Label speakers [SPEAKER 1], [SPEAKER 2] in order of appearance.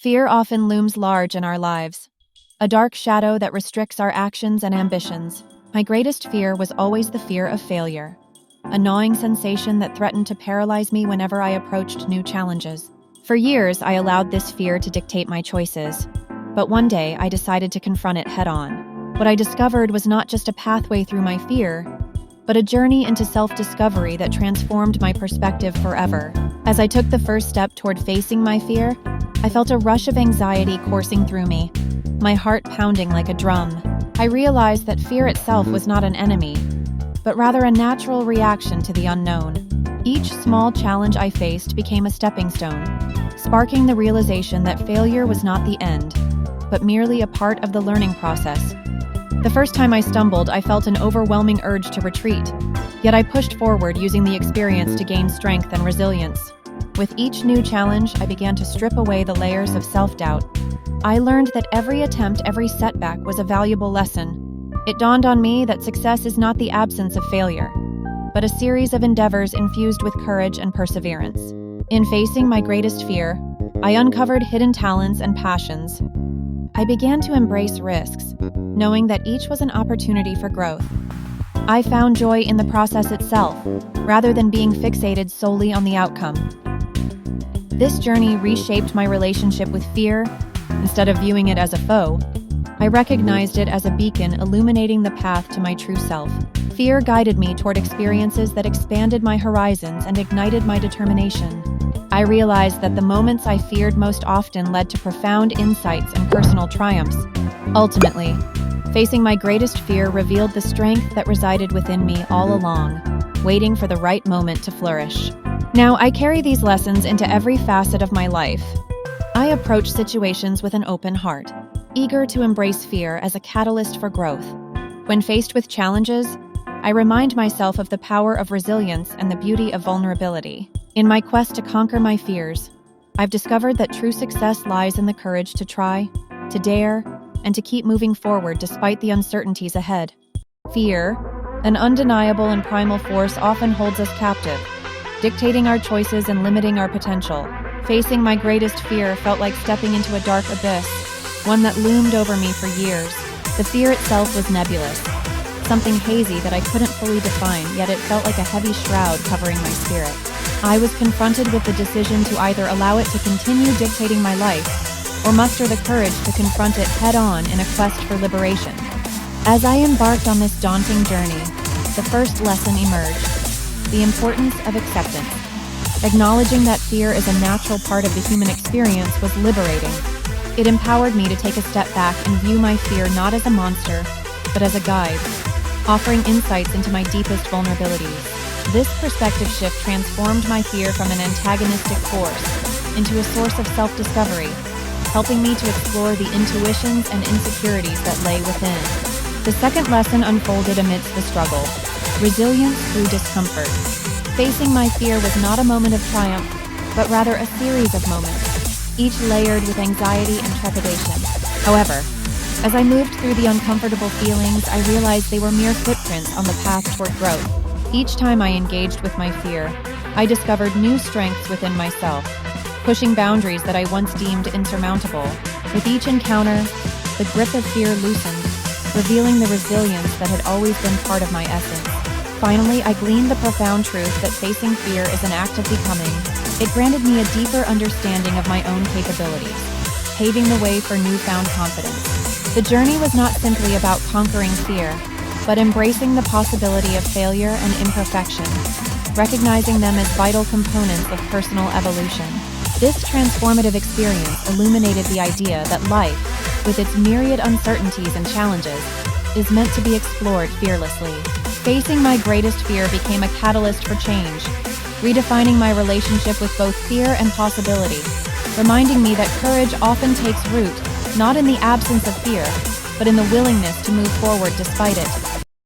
[SPEAKER 1] Fear often looms large in our lives, a dark shadow that restricts our actions and ambitions. My greatest fear was always the fear of failure, a gnawing sensation that threatened to paralyze me whenever I approached new challenges. For years, I allowed this fear to dictate my choices, but one day I decided to confront it head-on. What I discovered was not just a pathway through my fear, but a journey into self-discovery that transformed my perspective forever. As I took the first step toward facing my fear, I felt a rush of anxiety coursing through me, my heart pounding like a drum. I realized that fear itself was not an enemy, but rather a natural reaction to the unknown. Each small challenge I faced became a stepping stone, sparking the realization that failure was not the end, but merely a part of the learning process. The first time I stumbled, I felt an overwhelming urge to retreat, yet I pushed forward using the experience to gain strength and resilience. With each new challenge, I began to strip away the layers of self-doubt. I learned that every attempt, every setback was a valuable lesson. It dawned on me that success is not the absence of failure, but a series of endeavors infused with courage and perseverance. In facing my greatest fear, I uncovered hidden talents and passions. I began to embrace risks, knowing that each was an opportunity for growth. I found joy in the process itself, rather than being fixated solely on the outcome. This journey reshaped my relationship with fear. Instead of viewing it as a foe, I recognized it as a beacon illuminating the path to my true self. Fear guided me toward experiences that expanded my horizons and ignited my determination. I realized that the moments I feared most often led to profound insights and personal triumphs. Ultimately, facing my greatest fear revealed the strength that resided within me all along, waiting for the right moment to flourish. Now, I carry these lessons into every facet of my life. I approach situations with an open heart, eager to embrace fear as a catalyst for growth. When faced with challenges, I remind myself of the power of resilience and the beauty of vulnerability. In my quest to conquer my fears, I've discovered that true success lies in the courage to try, to dare, and to keep moving forward despite the uncertainties ahead. Fear, an undeniable and primal force, often holds us captive, dictating our choices and limiting our potential. Facing my greatest fear felt like stepping into a dark abyss, one that loomed over me for years. The fear itself was nebulous, something hazy that I couldn't fully define, yet it felt like a heavy shroud covering my spirit. I was confronted with the decision to either allow it to continue dictating my life, or muster the courage to confront it head-on in a quest for liberation. As I embarked on this daunting journey, the first lesson emerged: the importance of acceptance. Acknowledging that fear is a natural part of the human experience was liberating. It empowered me to take a step back and view my fear not as a monster, but as a guide, offering insights into my deepest vulnerabilities. This perspective shift transformed my fear from an antagonistic force into a source of self-discovery, helping me to explore the intuitions and insecurities that lay within. The second lesson unfolded amidst the struggle: resilience through discomfort. Facing my fear was not a moment of triumph, but rather a series of moments, each layered with anxiety and trepidation. However, as I moved through the uncomfortable feelings, I realized they were mere footprints on the path toward growth. Each time I engaged with my fear, I discovered new strengths within myself, pushing boundaries that I once deemed insurmountable. With each encounter, the grip of fear loosened, revealing the resilience that had always been part of my essence. Finally, I gleaned the profound truth that facing fear is an act of becoming. It granted me a deeper understanding of my own capabilities, paving the way for newfound confidence. The journey was not simply about conquering fear, but embracing the possibility of failure and imperfection, recognizing them as vital components of personal evolution. This transformative experience illuminated the idea that life, with its myriad uncertainties and challenges, is meant to be explored fearlessly. Facing my greatest fear became a catalyst for change, redefining my relationship with both fear and possibility, reminding me that courage often takes root, not in the absence of fear, but in the willingness to move forward despite it.